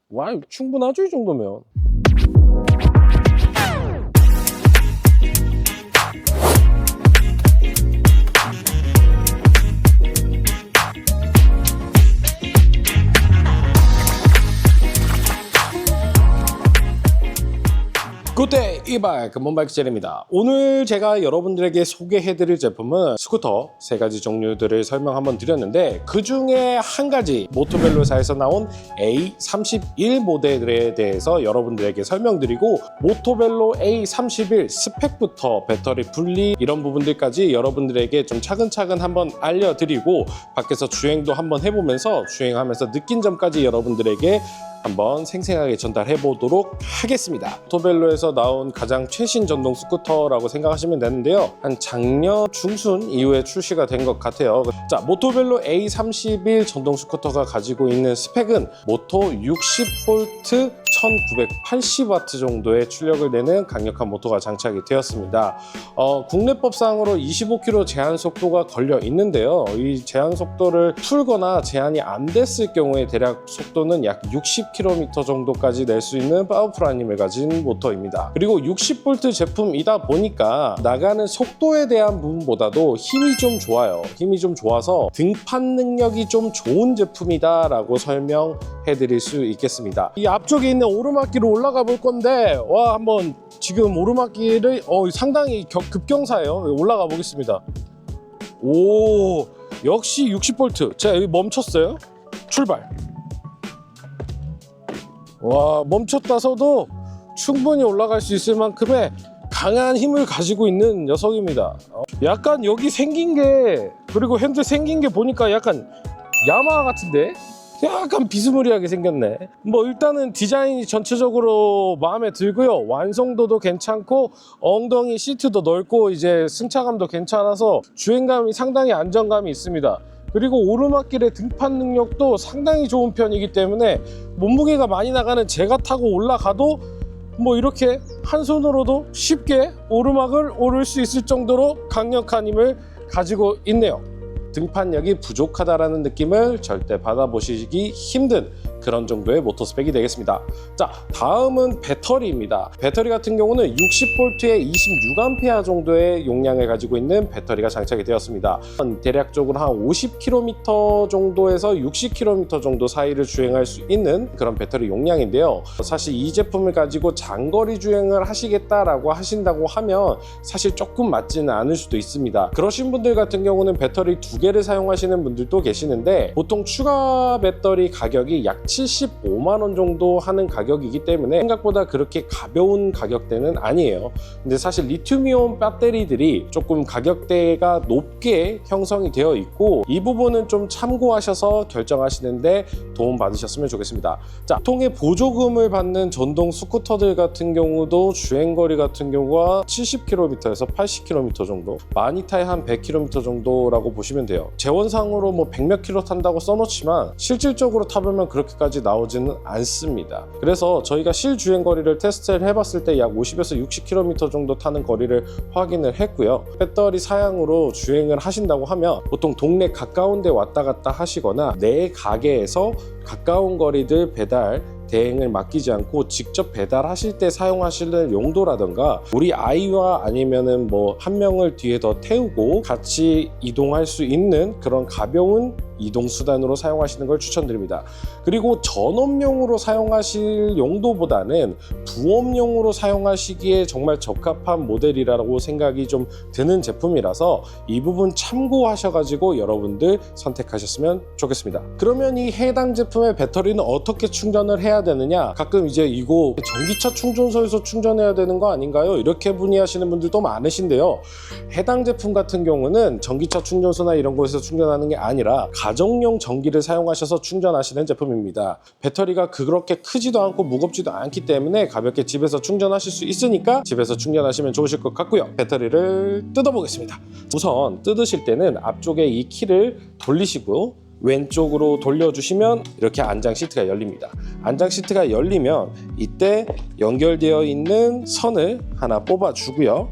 와, 충분하죠, 이 정도면. 굿데이 이바이크 몬바이크 젤입니다. 오늘 제가 여러분들에게 소개해드릴 제품은 스쿠터 3가지 종류들을 설명 한번 드렸는데, 그 중에 한 가지 모토벨로사에서 나온 A31 모델에 대해서 여러분들에게 설명드리고, 모토벨로 A31 스펙부터 배터리 분리 이런 부분들까지 여러분들에게 좀 차근차근 한번 알려드리고, 밖에서 주행도 한번 해보면서 주행하면서 느낀 점까지 여러분들에게 한번 생생하게 전달해 보도록 하겠습니다. 모토벨로에서 나온 가장 최신 전동 스쿠터라고 생각하시면 되는데요, 한 작년 중순 이후에 출시가 된 것 같아요. 자, 모토벨로 A31 전동 스쿠터가 가지고 있는 스펙은 모토 60V 1980W 정도의 출력을 내는 강력한 모터가 장착이 되었습니다. 국내법상으로 25km 제한 속도가 걸려 있는데요, 이 제한 속도를 풀거나 제한이 안 됐을 경우에 대략 속도는 약 60km 정도까지 낼 수 있는 파워풀한 힘을 가진 모터입니다. 그리고 60V 제품이다 보니까 나가는 속도에 대한 부분보다도 힘이 좀 좋아요. 힘이 좀 좋아서 등판 능력이 좀 좋은 제품이다 라고 설명해 드릴 수 있겠습니다. 이 앞쪽에 있는 오르막길로 올라가 볼 건데, 와, 한번 지금 오르막길을 상당히 급경사예요. 올라가 보겠습니다. 오, 역시 60V. 자, 여기 멈췄어요. 출발. 와, 멈췄다서도 충분히 올라갈 수 있을 만큼의 강한 힘을 가지고 있는 녀석입니다. 약간 여기 생긴 게, 그리고 핸들 생긴 게 보니까 약간 야마하 같은데? 약간 비스무리하게 생겼네. 뭐 일단은 디자인이 전체적으로 마음에 들고요, 완성도도 괜찮고 엉덩이 시트도 넓고 이제 승차감도 괜찮아서 주행감이 상당히 안정감이 있습니다. 그리고 오르막길의 등판 능력도 상당히 좋은 편이기 때문에 몸무게가 많이 나가는 제가 타고 올라가도 뭐 이렇게 한 손으로도 쉽게 오르막을 오를 수 있을 정도로 강력한 힘을 가지고 있네요. 등판력이 부족하다라는 느낌을 절대 받아보시기 힘든 그런 정도의 모터 스펙이 되겠습니다. 자, 다음은 배터리입니다. 배터리 같은 경우는 60V에 26A 정도의 용량을 가지고 있는 배터리가 장착이 되었습니다. 대략적으로 한 50km 정도에서 60km 정도 사이를 주행할 수 있는 그런 배터리 용량인데요, 사실 이 제품을 가지고 장거리 주행을 하시겠다라고 하신다고 하면 사실 조금 맞지는 않을 수도 있습니다. 그러신 분들 같은 경우는 배터리 2개를 사용하시는 분들도 계시는데, 보통 추가 배터리 가격이 약 75만 원 정도 하는 가격이기 때문에 생각보다 그렇게 가벼운 가격대는 아니에요. 근데 사실 리튬이온 배터리들이 조금 가격대가 높게 형성이 되어 있고, 이 부분은 좀 참고하셔서 결정하시는데 도움 받으셨으면 좋겠습니다. 자, 보통의 보조금을 받는 전동 스쿠터들 같은 경우도 주행거리 같은 경우가 70km에서 80km 정도, 많이 타야 한 100km 정도라고 보시면 돼요. 재원상으로 뭐 100몇 킬로 탄다고 써놓지만 실질적으로 타보면 그렇게까지 나오지는 않습니다. 그래서 저희가 실주행 거리를 테스트를 해봤을 때 약 50에서 60km 정도 타는 거리를 확인을 했고요. 배터리 사양으로 주행을 하신다고 하면 보통 동네 가까운 데 왔다 갔다 하시거나 내 가게에서 가까운 거리들 배달 대행을 맡기지 않고 직접 배달하실 때 사용하시는 용도라던가, 우리 아이와 아니면은 뭐 한 명을 뒤에 더 태우고 같이 이동할 수 있는 그런 가벼운 이동 수단으로 사용하시는 걸 추천드립니다. 그리고 전업용으로 사용하실 용도보다는 부업용으로 사용하시기에 정말 적합한 모델이라고 생각이 좀 드는 제품이라서 이 부분 참고하셔가지고 여러분들 선택하셨으면 좋겠습니다. 그러면 이 해당 제품의 배터리는 어떻게 충전을 해야 되느냐, 가끔 이제 이거 전기차 충전소에서 충전해야 되는 거 아닌가요? 이렇게 문의하시는 분들도 많으신데요, 해당 제품 같은 경우는 전기차 충전소나 이런 곳에서 충전하는 게 아니라 가정용 전기를 사용하셔서 충전하시는 제품입니다. 배터리가 그렇게 크지도 않고 무겁지도 않기 때문에 가볍게 집에서 충전하실 수 있으니까 집에서 충전하시면 좋으실 것 같고요. 배터리를 뜯어보겠습니다. 우선 뜯으실 때는 앞쪽에 이 키를 돌리시고 왼쪽으로 돌려주시면 이렇게 안장 시트가 열립니다. 안장 시트가 열리면 이때 연결되어 있는 선을 하나 뽑아 주고요.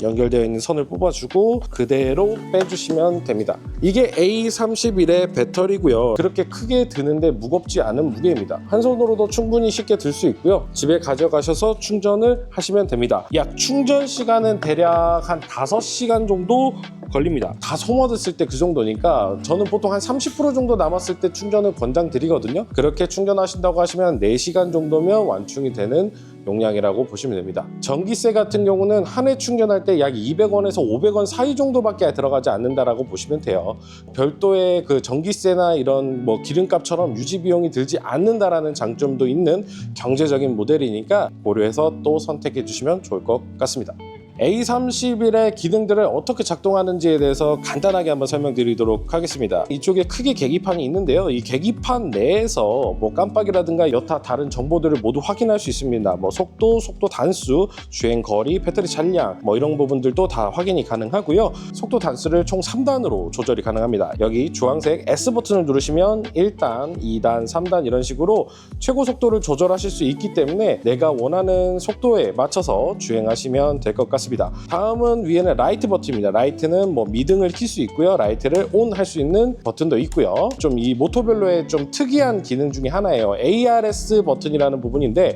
연결되어 있는 선을 뽑아주고 그대로 빼주시면 됩니다. 이게 A31의 배터리고요. 그렇게 크게 드는데 무겁지 않은 무게입니다. 한 손으로도 충분히 쉽게 들 수 있고요. 집에 가져가셔서 충전을 하시면 됩니다. 약 충전 시간은 대략 한 5시간 정도 걸립니다. 다 소모됐을 때 그 정도니까 저는 보통 한 30% 정도 남았을 때 충전을 권장드리거든요. 그렇게 충전하신다고 하시면 4시간 정도면 완충이 되는 용량이라고 보시면 됩니다. 전기세 같은 경우는 한 회 충전할 때 약 200원에서 500원 사이 정도밖에 들어가지 않는다라고 보시면 돼요. 별도의 그 전기세나 이런 뭐 기름값처럼 유지 비용이 들지 않는다라는 장점도 있는 경제적인 모델이니까 고려해서 또 선택해 주시면 좋을 것 같습니다. A31의 기능들을 어떻게 작동하는지에 대해서 간단하게 한번 설명드리도록 하겠습니다. 이쪽에 크게 계기판이 있는데요. 이 계기판 내에서 뭐 깜빡이라든가 여타 다른 정보들을 모두 확인할 수 있습니다. 뭐 속도 단수, 주행 거리, 배터리 잔량 뭐 이런 부분들도 다 확인이 가능하고요. 속도 단수를 총 3단으로 조절이 가능합니다. 여기 주황색 S 버튼을 누르시면 1단, 2단, 3단 이런 식으로 최고 속도를 조절하실 수 있기 때문에 내가 원하는 속도에 맞춰서 주행하시면 될 것 같습니다. 다음은 위에는 라이트 버튼입니다. 라이트는 뭐 미등을 켤 수 있고요. 라이트를 온 할 수 있는 버튼도 있고요. 좀 이 모토별로의 좀 특이한 기능 중에 하나예요. ARS 버튼이라는 부분인데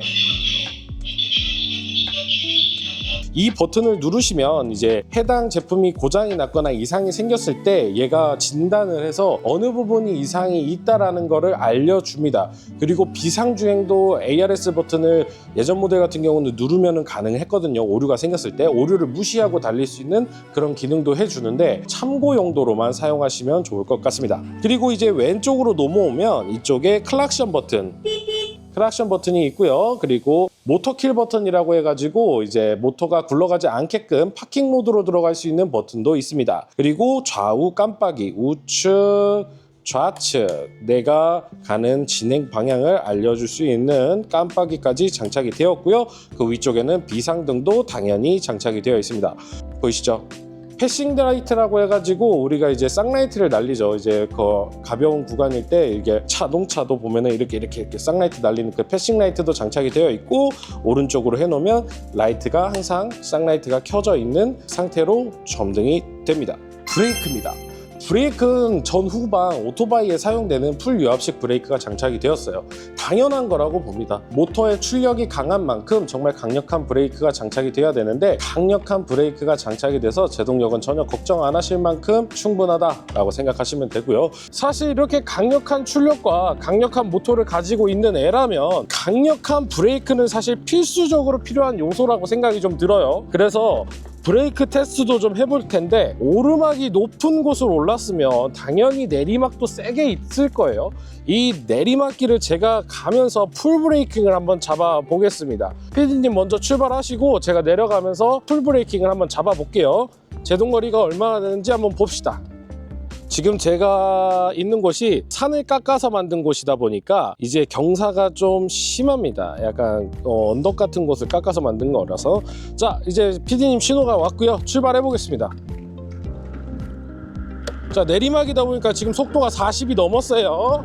이 버튼을 누르시면 이제 해당 제품이 고장이 났거나 이상이 생겼을 때 얘가 진단을 해서 어느 부분이 이상이 있다라는 거를 알려줍니다. 그리고 비상주행도 ARS 버튼을 예전 모델 같은 경우는 누르면 가능했거든요. 오류가 생겼을 때 오류를 무시하고 달릴 수 있는 그런 기능도 해주는데 참고 용도로만 사용하시면 좋을 것 같습니다. 그리고 이제 왼쪽으로 넘어오면 이쪽에 클락션 버튼이 있고요. 그리고 모터킬 버튼이라고 해가지고 이제 모터가 굴러가지 않게끔 파킹 모드로 들어갈 수 있는 버튼도 있습니다. 그리고 좌우 깜빡이, 우측, 좌측 내가 가는 진행 방향을 알려줄 수 있는 깜빡이까지 장착이 되었고요. 그 위쪽에는 비상등도 당연히 장착이 되어 있습니다. 보이시죠? 패싱 라이트라고 해가지고 우리가 이제 쌍라이트를 날리죠. 이제 그 가벼운 구간일 때 이게 자동차도 보면은 이렇게 쌍라이트 날리는 그 패싱 라이트도 장착이 되어 있고 오른쪽으로 해놓으면 라이트가 항상 쌍라이트가 켜져 있는 상태로 점등이 됩니다. 브레이크입니다. 브레이크는 전후방 오토바이에 사용되는 풀 유압식 브레이크가 장착이 되었어요. 당연한 거라고 봅니다. 모터의 출력이 강한 만큼 정말 강력한 브레이크가 장착이 돼야 되는데 강력한 브레이크가 장착이 돼서 제동력은 전혀 걱정 안 하실 만큼 충분하다라고 생각하시면 되고요. 사실 이렇게 강력한 출력과 강력한 모터를 가지고 있는 애라면 강력한 브레이크는 사실 필수적으로 필요한 요소라고 생각이 좀 들어요. 그래서 브레이크 테스트도 좀 해볼 텐데 오르막이 높은 곳으로 올랐으면 당연히 내리막도 세게 있을 거예요. 이 내리막길을 제가 가면서 풀 브레이킹을 한번 잡아 보겠습니다. PD님 먼저 출발하시고 제가 내려가면서 풀 브레이킹을 한번 잡아 볼게요. 제동거리가 얼마나 되는지 한번 봅시다. 지금 제가 있는 곳이 산을 깎아서 만든 곳이다 보니까 이제 경사가 좀 심합니다. 약간 언덕 같은 곳을 깎아서 만든 거라서. 자, 이제 PD님 신호가 왔고요. 출발해 보겠습니다. 자, 내리막이다 보니까 지금 속도가 40이 넘었어요.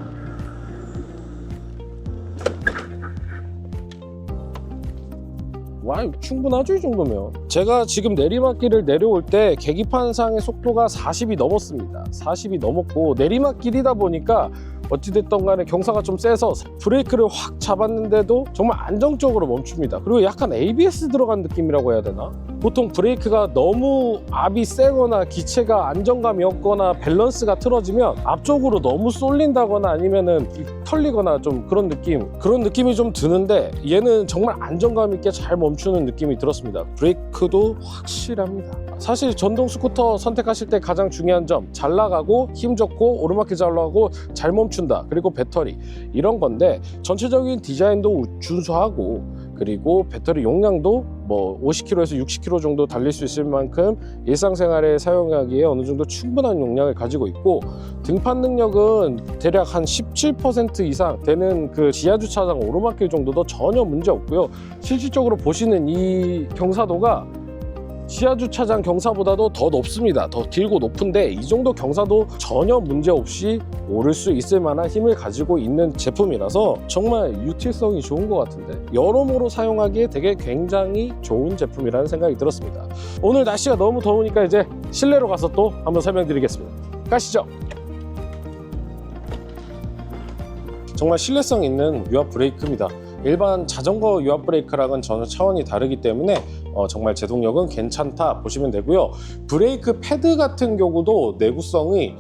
와, 충분하죠 이 정도면. 제가 지금 내리막길을 내려올 때 계기판상의 속도가 40이 넘었습니다. 40이 넘었고 내리막길이다 보니까 어찌됐든 간에 경사가 좀 세서 브레이크를 확 잡았는데도 정말 안정적으로 멈춥니다. 그리고 약간 ABS 들어간 느낌이라고 해야 되나? 보통 브레이크가 너무 압이 세거나 기체가 안정감이 없거나 밸런스가 틀어지면 앞쪽으로 너무 쏠린다거나 아니면은 털리거나 좀 그런 느낌이 좀 드는데 얘는 정말 안정감 있게 잘 멈추는 느낌이 들었습니다. 브레이크도 확실합니다. 사실 전동 스쿠터 선택하실 때 가장 중요한 점, 잘 나가고 힘 좋고 오르막길 잘 나가고 잘 멈춘다. 그리고 배터리 이런 건데 전체적인 디자인도 준수하고 그리고 배터리 용량도 뭐 50km에서 60km 정도 달릴 수 있을 만큼 일상생활에 사용하기에 어느 정도 충분한 용량을 가지고 있고 등판 능력은 대략 한 17% 이상 되는 그 지하주차장 오르막길 정도도 전혀 문제 없고요. 실질적으로 보시는 이 경사도가 지하주차장 경사보다도 더 높습니다. 더 길고 높은데 이 정도 경사도 전혀 문제없이 오를 수 있을 만한 힘을 가지고 있는 제품이라서 정말 유틸성이 좋은 것 같은데 여러모로 사용하기에 되게 굉장히 좋은 제품이라는 생각이 들었습니다. 오늘 날씨가 너무 더우니까 이제 실내로 가서 또 한번 설명드리겠습니다. 가시죠. 정말 신뢰성 있는 유압 브레이크입니다. 일반 자전거 유압 브레이크랑은 전혀 차원이 다르기 때문에 정말 제동력은 괜찮다 보시면 되고요. 브레이크 패드 같은 경우도 내구성이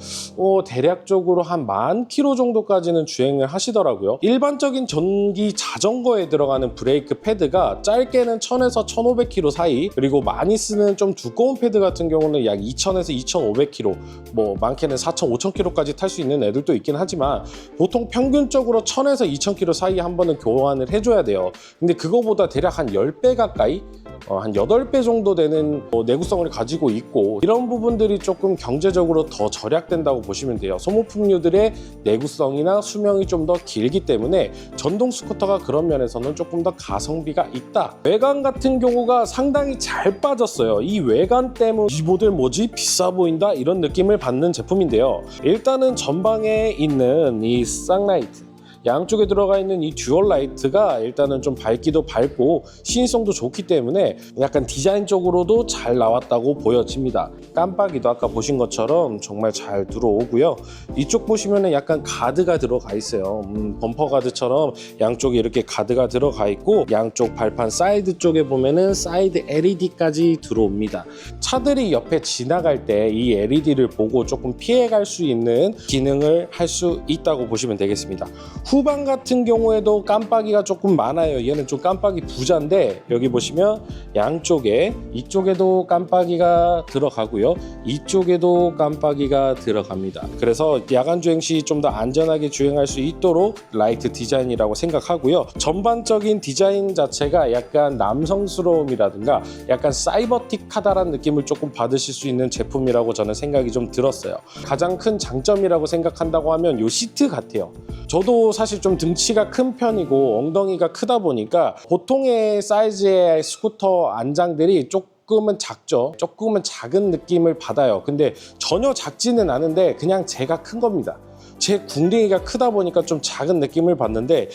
대략적으로 한 10,000km 정도까지는 주행을 하시더라고요. 일반적인 전기 자전거에 들어가는 브레이크 패드가 짧게는 1000에서 1500km 사이, 그리고 많이 쓰는 좀 두꺼운 패드 같은 경우는 약 2000에서 2500km, 뭐 많게는 4000, 5000km까지 탈 수 있는 애들도 있긴 하지만 보통 평균적으로 1000에서 2000km 사이에 한 번은 교환을 해줘야 돼요. 근데 그거보다 대략 한 10배 가까이 한 8배 정도 되는 내구성을 가지고 있고, 이런 부분들이 조금 경제적으로 더 절약된다고 보시면 돼요. 소모품류들의 내구성이나 수명이 좀 더 길기 때문에 전동 스쿠터가 그런 면에서는 조금 더 가성비가 있다. 외관 같은 경우가 상당히 잘 빠졌어요. 이 외관 때문에 이 모델 뭐지? 비싸 보인다? 이런 느낌을 받는 제품인데요. 일단은 전방에 있는 이 쌍라이트, 양쪽에 들어가 있는 이 듀얼 라이트가 일단은 좀 밝기도 밝고 시인성도 좋기 때문에 약간 디자인적으로도 잘 나왔다고 보여집니다. 깜빡이도 아까 보신 것처럼 정말 잘 들어오고요. 이쪽 보시면은 약간 가드가 들어가 있어요. 범퍼 가드처럼 양쪽에 이렇게 가드가 들어가 있고, 양쪽 발판 사이드 쪽에 보면은 사이드 LED까지 들어옵니다. 차들이 옆에 지나갈 때 이 LED를 보고 조금 피해갈 수 있는 기능을 할 수 있다고 보시면 되겠습니다. 후방 같은 경우에도 깜빡이가 조금 많아요. 얘는 좀 깜빡이 부자인데 여기 보시면 양쪽에, 이쪽에도 깜빡이가 들어가고요, 이쪽에도 깜빡이가 들어갑니다. 그래서 야간 주행 시 좀 더 안전하게 주행할 수 있도록 라이트 디자인이라고 생각하고요. 전반적인 디자인 자체가 약간 남성스러움이라든가 약간 사이버틱하다라는 느낌을 조금 받으실 수 있는 제품이라고 저는 생각이 좀 들었어요. 가장 큰 장점이라고 생각한다고 하면 이 시트 같아요. 저도 사실 좀 등치가 큰 편이고 엉덩이가 크다 보니까 보통의 사이즈의 스쿠터 안장들이 조금은 작죠. 조금은 작은 느낌을 받아요. 근데 전혀 작지는 않은데 그냥 제가 큰 겁니다. 제 궁둥이가 크다 보니까 좀 작은 느낌을 받는데,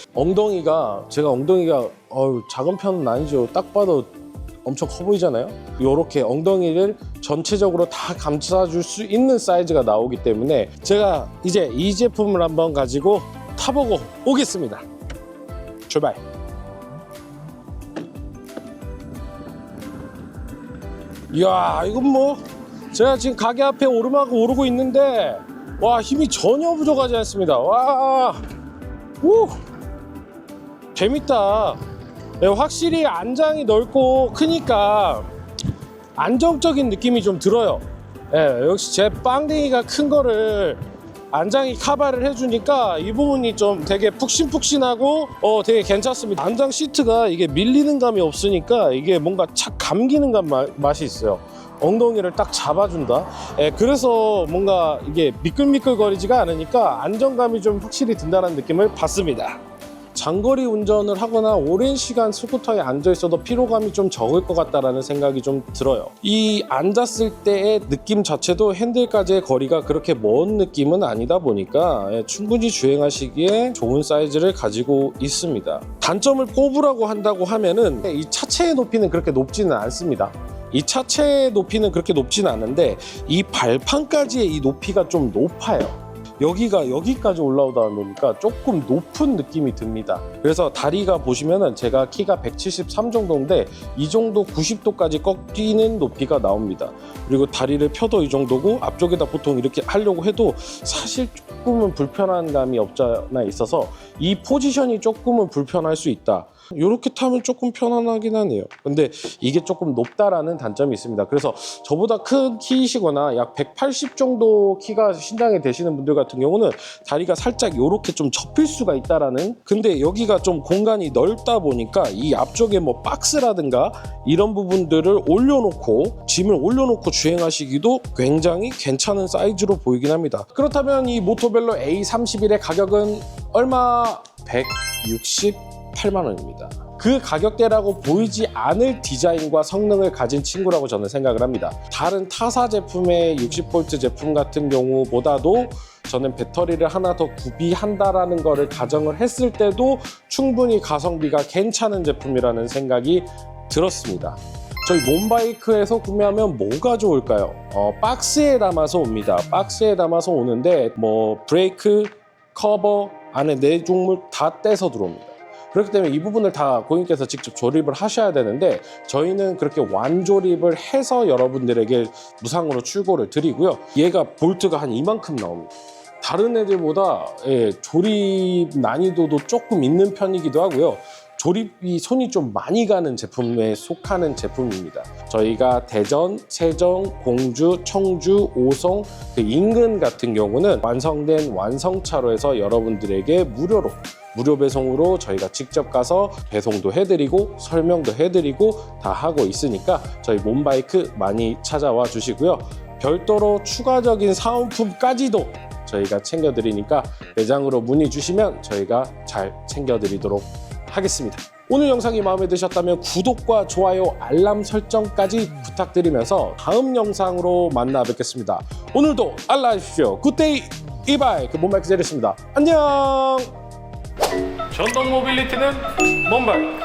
제가 엉덩이가 작은 편은 아니죠. 딱 봐도 엄청 커 보이잖아요. 이렇게 엉덩이를 전체적으로 다 감싸줄 수 있는 사이즈가 나오기 때문에 제가 이제 이 제품을 한번 가지고 타보고 오겠습니다. 출발. 이야, 이건 뭐 제가 지금 가게 앞에 오르막 오르고 있는데 와, 힘이 전혀 부족하지 않습니다. 와, 우, 재밌다. 확실히 안장이 넓고 크니까 안정적인 느낌이 좀 들어요. 역시 제 빵댕이가 큰 거를 안장이 커버를 해주니까 이 부분이 좀 되게 푹신푹신하고 되게 괜찮습니다. 안장 시트가 이게 밀리는 감이 없으니까 이게 뭔가 착 감기는 맛이 있어요. 엉덩이를 딱 잡아준다. 그래서 뭔가 이게 미끌미끌거리지가 않으니까 안정감이 좀 확실히 든다는 느낌을 받습니다. 장거리 운전을 하거나 오랜 시간 스쿠터에 앉아 있어도 피로감이 좀 적을 것 같다라는 생각이 좀 들어요. 이 앉았을 때의 느낌 자체도 핸들까지의 거리가 그렇게 먼 느낌은 아니다 보니까 충분히 주행하시기에 좋은 사이즈를 가지고 있습니다. 단점을 꼽으라고 한다고 하면은 이 차체의 높이는 그렇게 높지는 않습니다. 이 차체의 높이는 그렇게 높지는 않은데 이 발판까지의 이 높이가 좀 높아요. 여기까지 올라오다 보니까 조금 높은 느낌이 듭니다. 그래서 다리가 보시면은 제가 키가 173 정도인데 이 정도 90도까지 꺾이는 높이가 나옵니다. 그리고 다리를 펴도 이 정도고, 앞쪽에다 보통 이렇게 하려고 해도 사실 조금은 불편한 감이 없지 않아 있어서 이 포지션이 조금은 불편할 수 있다. 이렇게 타면 조금 편안하긴 하네요. 근데 이게 조금 높다라는 단점이 있습니다. 그래서 저보다 큰 키이시거나 약 180 정도 키가 신장이 되시는 분들 같은 경우는 다리가 살짝 이렇게 좀 접힐 수가 있다라는. 근데 여기가 좀 공간이 넓다 보니까 이 앞쪽에 뭐 박스라든가 이런 부분들을 올려놓고 짐을 올려놓고 주행하시기도 굉장히 괜찮은 사이즈로 보이긴 합니다. 그렇다면 이 모토벨로 A31의 가격은 얼마? 168만 원입니다. 그 가격대라고 보이지 않을 디자인과 성능을 가진 친구라고 저는 생각을 합니다. 다른 타사 제품의 60V 제품 같은 경우보다도 저는 배터리를 하나 더 구비한다라는 거를 가정을 했을 때도 충분히 가성비가 괜찮은 제품이라는 생각이 들었습니다. 저희 몬바이크에서 구매하면 뭐가 좋을까요? 박스에 담아서 옵니다. 박스에 담아서 오는데 뭐 브레이크, 커버, 안에 내종물 다 떼서 들어옵니다. 그렇기 때문에 이 부분을 다 고객님께서 직접 조립을 하셔야 되는데 저희는 그렇게 완조립을 해서 여러분들에게 무상으로 출고를 드리고요. 얘가 볼트가 한 이만큼 나옵니다. 다른 애들보다 조립 난이도도 조금 있는 편이기도 하고요. 조립이 손이 좀 많이 가는 제품에 속하는 제품입니다. 저희가 대전, 세정, 공주, 청주, 오송 그 인근 같은 경우는 완성된 완성차로 해서 여러분들에게 무료 배송으로 저희가 직접 가서 배송도 해드리고 설명도 해드리고 다 하고 있으니까 저희 몬바이크 많이 찾아와 주시고요. 별도로 추가적인 사은품까지도 저희가 챙겨드리니까 매장으로 문의 주시면 저희가 잘 챙겨드리도록 하겠습니다. 오늘 영상이 마음에 드셨다면 구독과 좋아요, 알람 설정까지 부탁드리면서 다음 영상으로 만나 뵙겠습니다. 오늘도 알라하십시오. 굿데이 이바이크 몬바이크 제리였습니다. 안녕. 전동 모빌리티는 몬바이크.